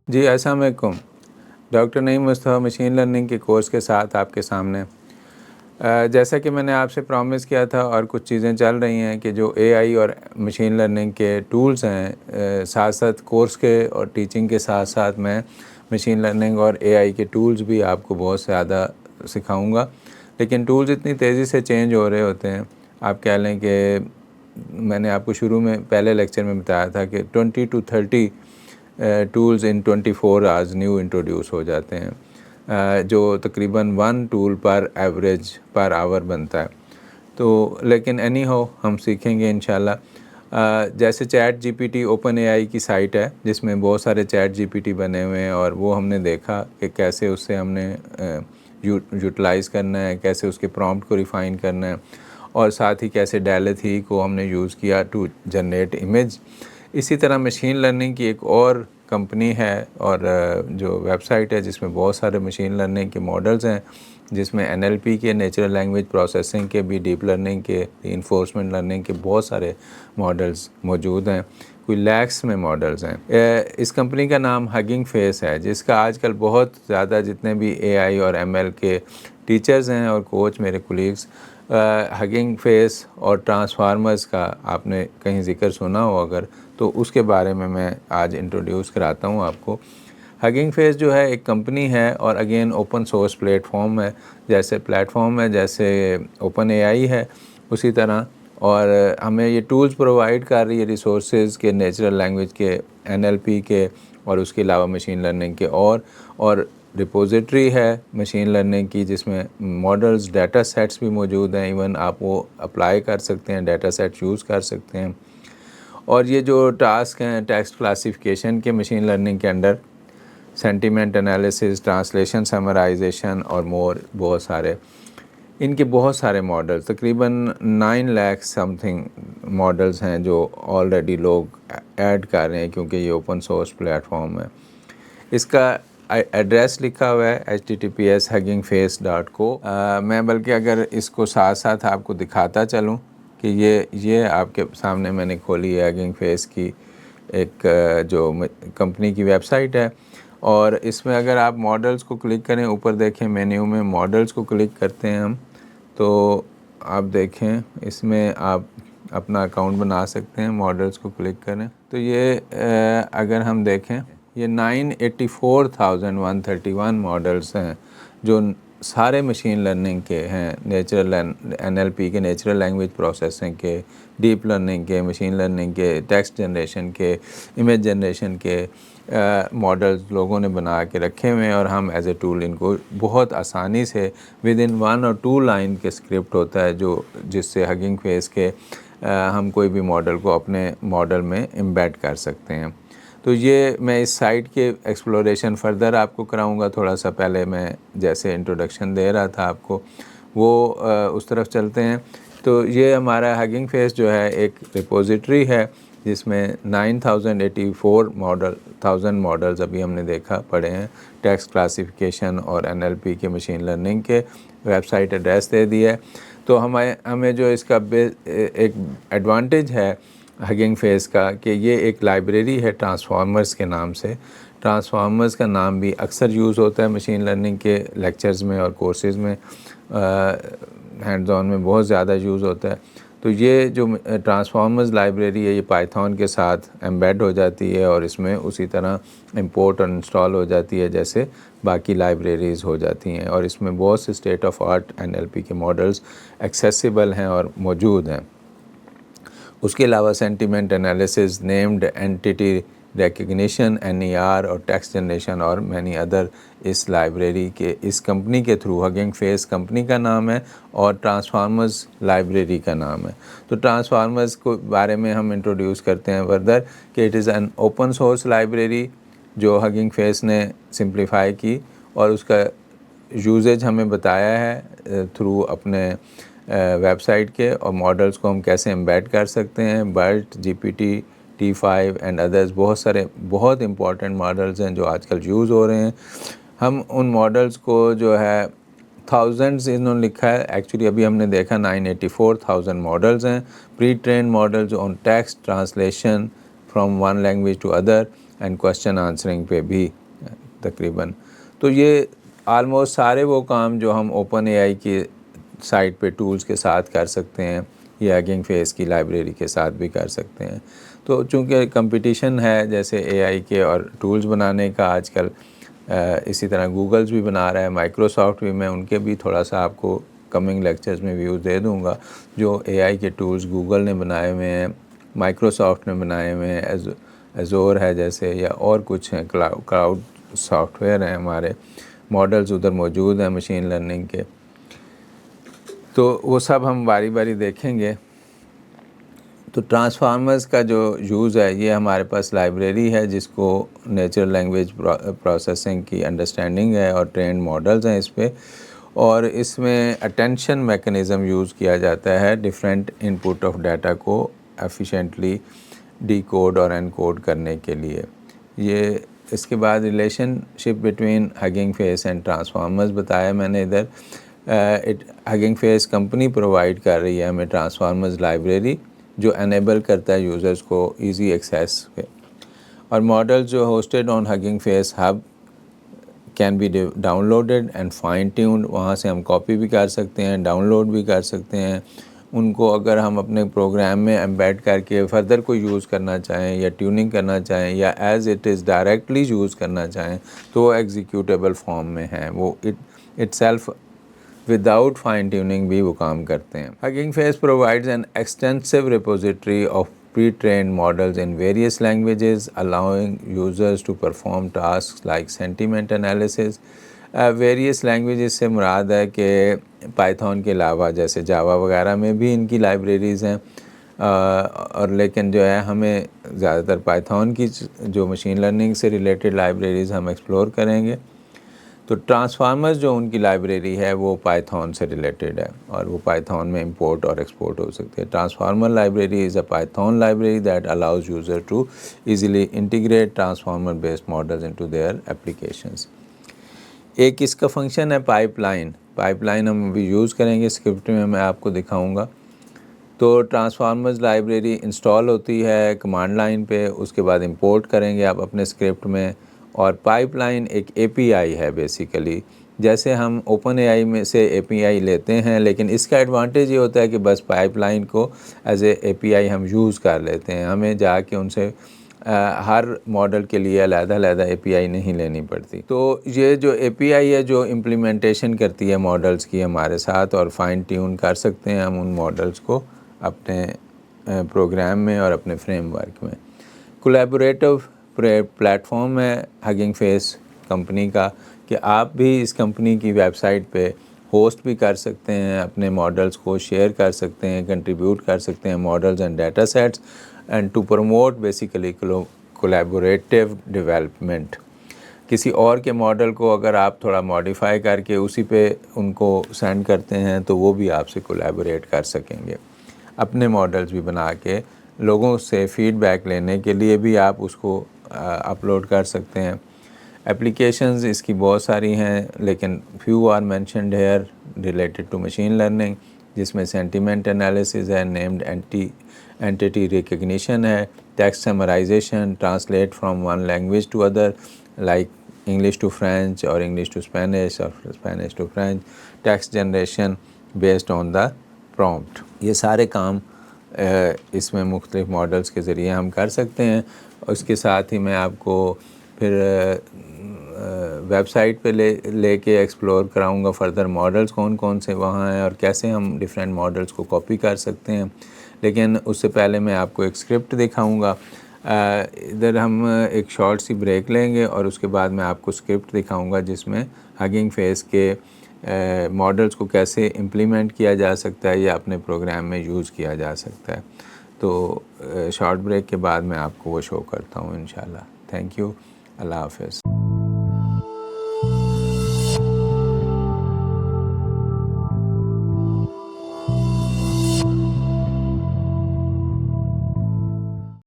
जी, अस्सलाम वालेकुम। Doctor Naeem Mustafa machine learning के कोर्स के साथ आपके सामने। जैसा कि मैंने आपसे प्रॉमिस किया था और कुछ चीज़ें चल रही हैं कि जो एआई और मशीन लर्निंग के टूल्स हैं, साथ साथ कोर्स के और टीचिंग के साथ साथ मैं मशीन लर्निंग और एआई के टूल्स भी आपको बहुत ज़्यादा सिखाऊंगा। लेकिन टूल्स इतनी तेज़ी से चेंज हो रहे होते हैं, आप कह लें कि मैंने आपको शुरू में पहले लेक्चर में बताया था कि 20 to 30 tools in 24 hours new introduce हो जाते हैं, जो तकरीबन 1 टूल पर एवरेज पर आवर बनता है। तो लेकिन एनी हो हम सीखेंगे इंशाल्लाह। जैसे चैट जीपीटी ओपन एआई की साइट है जिसमें बहुत सारे चैट जीपीटी बने हुए हैं, और वो हमने देखा कि कैसे उससे हमने यूटिलाइज़ करना है, कैसे उसके प्रॉम्प्ट को रिफ़ाइन करना है, और साथ ही कैसे डायलेथी को हमने यूज़ किया टू जनरेट इमेज। इसी तरह मशीन लर्निंग की एक और कंपनी है और जो वेबसाइट है जिसमें बहुत सारे मशीन लर्निंग के मॉडल्स हैं, जिसमें एनएलपी के, नेचुरल लैंग्वेज प्रोसेसिंग के भी, डीप लर्निंग के, रीइंफोर्समेंट लर्निंग के बहुत सारे मॉडल्स मौजूद हैं, कोई लैक्स में मॉडल्स हैं। इस कंपनी का नाम हगिंग फेस है, जिसका आजकल बहुत ज़्यादा जितने भी एआई और एमएल के टीचर्स हैं और कोच मेरे कोलीग्स, हगिंग फेस और ट्रांसफार्मर्स का आपने कहीं ज़िक्र सुना हो अगर, तो उसके बारे में मैं आज इंट्रोड्यूस कराता हूँ आपको। हगिंग फेस जो है एक कंपनी है और अगेन ओपन सोर्स प्लेटफॉर्म है, जैसे ओपन एआई है उसी तरह, और हमें ये टूल्स प्रोवाइड कर रही है रिसोर्सेज के, नेचुरल लैंग्वेज के, एनएलपी के, और उसके अलावा मशीन लर्निंग के, और रिपोजिटरी है मशीन लर्निंग की जिसमें मॉडल्स, डाटा सेट्स भी मौजूद हैं। इवन आप वो अप्लाई कर सकते हैं, डाटा सेट यूज़ कर सकते हैं। और ये जो टास्क हैं टेक्स्ट क्लासिफिकेशन के मशीन लर्निंग के under, sentiment analysis, translation, summarization और मोर, बहुत सारे इनके बहुत सारे मॉडल्स, तकरीबन 9 लाख समथिंग मॉडल्स हैं जो ऑलरेडी लोग ऐड कर रहे हैं, क्योंकि ये ओपन सोर्स प्लेटफॉर्म है। इसका एड्रेस लिखा हुआ है https://huggingface.co। मैं बल्कि अगर इसको साथ साथ आपको दिखाता चलूँ कि ये आपके सामने मैंने खोली है हगिंग फेस की एक जो कंपनी की वेबसाइट है, और इसमें अगर आप मॉडल्स को क्लिक करें, ऊपर देखें मेन्यू में मॉडल्स को क्लिक करते हैं हम, तो आप देखें इसमें आप अपना अकाउंट बना सकते हैं। मॉडल्स को क्लिक करें तो ये अगर हम देखें, ये 984,131 मॉडल्स हैं जो सारे मशीन लर्निंग के हैं, नेचुरल एनएलपी के, नेचुरल लैंग्वेज प्रोसेसिंग के, डीप लर्निंग के, मशीन लर्निंग के, टेक्स्ट जनरेशन के, इमेज जनरेशन के मॉडल्स लोगों ने बना के रखे हुए हैं, और हम एज ए टूल इनको बहुत आसानी से विद इन 1 और 2 लाइन के स्क्रिप्ट होता है जो जिससे हगिंग फेस के हम कोई भी मॉडल को अपने मॉडल में एम्बेड कर सकते हैं। तो ये मैं इस साइट के एक्सप्लोरेशन फ़र्दर आपको कराऊंगा। थोड़ा सा पहले मैं जैसे इंट्रोडक्शन दे रहा था आपको, वो उस तरफ चलते हैं। तो ये हमारा हगिंग फेस जो है एक रिपोजिटरी है जिसमें 9,084 मॉडल्स अभी हमने देखा पड़े हैं, टेक्स्ट क्लासिफिकेशन और एनएलपी के, मशीन लर्निंग के। वेबसाइट एड्रेस दे दिया है। तो हमें जो इसका एक एडवांटेज है हगिंग फेस का कि ये एक लाइब्रेरी है ट्रांसफार्मर्स के नाम से। ट्रांसफार्मर्स का नाम भी अक्सर यूज़ होता है मशीन लर्निंग के लेक्चर्स में और कोर्सेज़ में, हैंड्स ऑन में बहुत ज़्यादा यूज़ होता है। तो ये जो ट्रांसफार्मर्स लाइब्रेरी है ये पाइथन के साथ एम्बेड हो जाती है और इसमें उसी तरह इंपोर्ट और इंस्टॉल हो जाती है जैसे बाकी लाइब्रेरीज़ हो जाती हैं, और इसमें बहुत से स्टेट ऑफ आर्ट एनएलपी के मॉडल्स एक्सेसिबल हैं और मौजूद हैं। उसके अलावा sentiment analysis, named entity recognition, NER और टेक्स्ट जनरेशन और मैनी अदर इस लाइब्रेरी के, इस कंपनी के थ्रू, हगिंग फेस कंपनी का नाम है और ट्रांसफार्मर्स लाइब्रेरी का नाम है। तो ट्रांसफार्मर्स को बारे में हम इंट्रोड्यूस करते हैं फर्दर कि it is an open source library जो हगिंग फेस ने सिंप्लीफाई की, और उसका यूजेज हमें बताया है थ्रू अपने वेबसाइट के, और मॉडल्स को हम कैसे एम्बेड कर सकते हैं। Burt, GPT, T5 and others, बहुत सारे बहुत इंपॉर्टेंट मॉडल्स हैं जो आजकल यूज़ हो रहे हैं। हम उन मॉडल्स को जो है थाउजेंड्स इन्होंने लिखा है, एक्चुअली अभी हमने देखा 984,000 मॉडल्स हैं। Pre train models on text translation from one language to other, and question answering پہ بھی تقریباً. تو یہ آلموسٹ سارے وہ کام جو ہم اوپن اے آئی کی سائٹ پہ ٹولز کے ساتھ کر سکتے ہیں یہ ہگنگ فیس کی لائبریری کے ساتھ بھی کر سکتے ہیں. تو چونکہ کمپٹیشن ہے جیسے اے آئی کے اور ٹولز بنانے کا آج کل، اسی طرح گوگلز بھی بنا رہا ہے، مائکروسافٹ بھی، میں ان کے بھی تھوڑا سا آپ کو کمنگ لیکچرز میں ویوز دے دوں گا. جو اے آئی کے ٹولز گوگل نے بنائے ہوئے ہیں، مائکروسافٹ نے بنائے ہوئے ہیں، ایزور ہے جیسے، یا اور کچھ ہیں، کلاؤڈ سافٹ ویئر ہیں، ہمارے ماڈلز ادھر موجود ہیں مشین لرننگ کے. تو وہ سب ہم باری باری دیکھیں گے. تو ٹرانسفارمرز کا جو یوز ہے، یہ ہمارے پاس لائبریری ہے جس کو نیچرل لینگویج پروسیسنگ کی انڈرسٹینڈنگ ہے اور ٹرینڈ ماڈلز ہیں اس پہ، اور اس میں اٹینشن میکنزم یوز کیا جاتا ہے different in put of data کو ایفیشینٹلی ڈی کوڈ اور ان کوڈ کرنے کے لیے. یہ اس کے بعد relationship between Hugging Face and transformers بتایا میں نے ادھر. ہگنگ فیس کمپنی پرووائڈ کر رہی ہے ہمیں ٹرانسفارمرز لائبریری جو انیبل کرتا ہے یوزرز کو ایزی ایکسیس پہ. اور ماڈل جو hosted on Hugging Face hub can be downloaded and fine tuned. وہاں سے ہم کاپی بھی کر سکتے ہیں، ڈاؤن لوڈ بھی کر سکتے ہیں. ان کو اگر ہم اپنے پروگرام میں ایمبیڈ کر کے فردر کوئی یوز کرنا چاہیں یا ٹیوننگ کرنا چاہیں یا as it is directly use کرنا چاہیں تو وہ ایگزیکیوٹیبل فارم میں ہیں. وہ itself without fine tuning بھی وہ کام کرتے ہیں. Hugging Face provides an extensive repository of pre-trained models in various languages, allowing users to perform tasks like sentiment analysis. Various languages سے مراد ہے کہ پائتھون کے علاوہ جیسے جاوا وغیرہ میں بھی ان کی لائبریریز ہیں، اور لیکن جو ہے ہمیں زیادہ تر پائتھون کی جو مشین لرننگ سے ریلیٹڈ لائبریریز ہم ایکسپلور کریں گے. تو ٹرانسفارمرز جو ان کی لائبریری ہے وہ پائتھون سے ریلیٹڈ ہے اور وہ پائتھون میں امپورٹ اور ایکسپورٹ ہو سکتے ہیں. Transformer library is a Python library that allows user to easily integrate transformer based models into their applications. ایک اس کا فنکشن ہے پائپ لائن. پائپ لائن ہم بھی یوز کریں گے اسکرپٹ میں آپ کو دکھاؤں گا. تو ٹرانسفارمرز لائبریری انسٹال ہوتی ہے کمانڈ لائن پہ، اس کے بعد امپورٹ کریں گے آپ اپنے اسکرپٹ میں. اور پائپ لائن ایک اے پی آئی ہے بیسیکلی، جیسے ہم اوپن اے آئی میں سے اے پی آئی لیتے ہیں، لیکن اس کا ایڈوانٹیج یہ ہوتا ہے کہ بس پائپ لائن کو ایز اے پی آئی ہم یوز کر لیتے ہیں. ہمیں جا کے ان سے ہر ماڈل کے لیے علیحدہ علیحدہ اے پی آئی نہیں لینی پڑتی. تو یہ جو اے پی آئی ہے جو امپلیمنٹیشن کرتی ہے ماڈلز کی ہمارے ساتھ، اور فائن ٹیون کر سکتے ہیں ہم ان ماڈلز کو اپنے پروگرام میں اور اپنے فریم ورک میں. کولیبوریٹو پلیٹ فارم ہے ہگنگ فیس کمپنی کا کہ آپ بھی اس کمپنی کی ویب سائٹ پہ ہوسٹ بھی کر سکتے ہیں، اپنے ماڈلز کو شیئر کر سکتے ہیں، کنٹریبیوٹ کر سکتے ہیں models and data sets, and to promote basically collaborative development. کسی اور کے ماڈل کو اگر آپ تھوڑا ماڈیفائی کر کے اسی پہ ان کو سینڈ کرتے ہیں تو وہ بھی آپ سے کولیبوریٹ کر سکیں گے. اپنے ماڈلز بھی بنا کے لوگوں سے فیڈ بیک لینے کے لیے بھی آپ اس کو اپلوڈ کر سکتے ہیں. اپلیکیشنز اس کی بہت ساری ہیں لیکن few are mentioned here related to machine learning, جس میں سینٹیمنٹ انالیسز ہے، نیمڈ اینٹی ریکگنیشن ہے، text summarization, translate from one language to other like English to French اور انگلش ٹو اسپینش اور Spanish to French, text generation based on the prompt. یہ سارے کام اس میں مختلف ماڈلز کے ذریعے ہم کر سکتے ہیں. اس کے ساتھ ہی میں آپ کو پھر ویب سائٹ پہ لے کے ایکسپلور کراؤں گا فردر ماڈلز کون کون سے وہاں ہیں اور کیسے ہم ڈیفرینٹ ماڈلز کو کاپی کر سکتے ہیں. لیکن اس سے پہلے میں آپ کو ایک اسکرپٹ دکھاؤں گا. ادھر ہم ایک شارٹ سی بریک لیں گے اور اس کے بعد میں آپ کو اسکرپٹ دکھاؤں گا جس میں ہگنگ فیس کے ماڈلز کو کیسے امپلیمنٹ کیا جا سکتا ہے یا اپنے پروگرام میں یوز کیا جا سکتا ہے. تو شارٹ بریک کے بعد میں آپ کو وہ شو کرتا ہوں انشاءاللہ. Thank you. اللہ حافظ.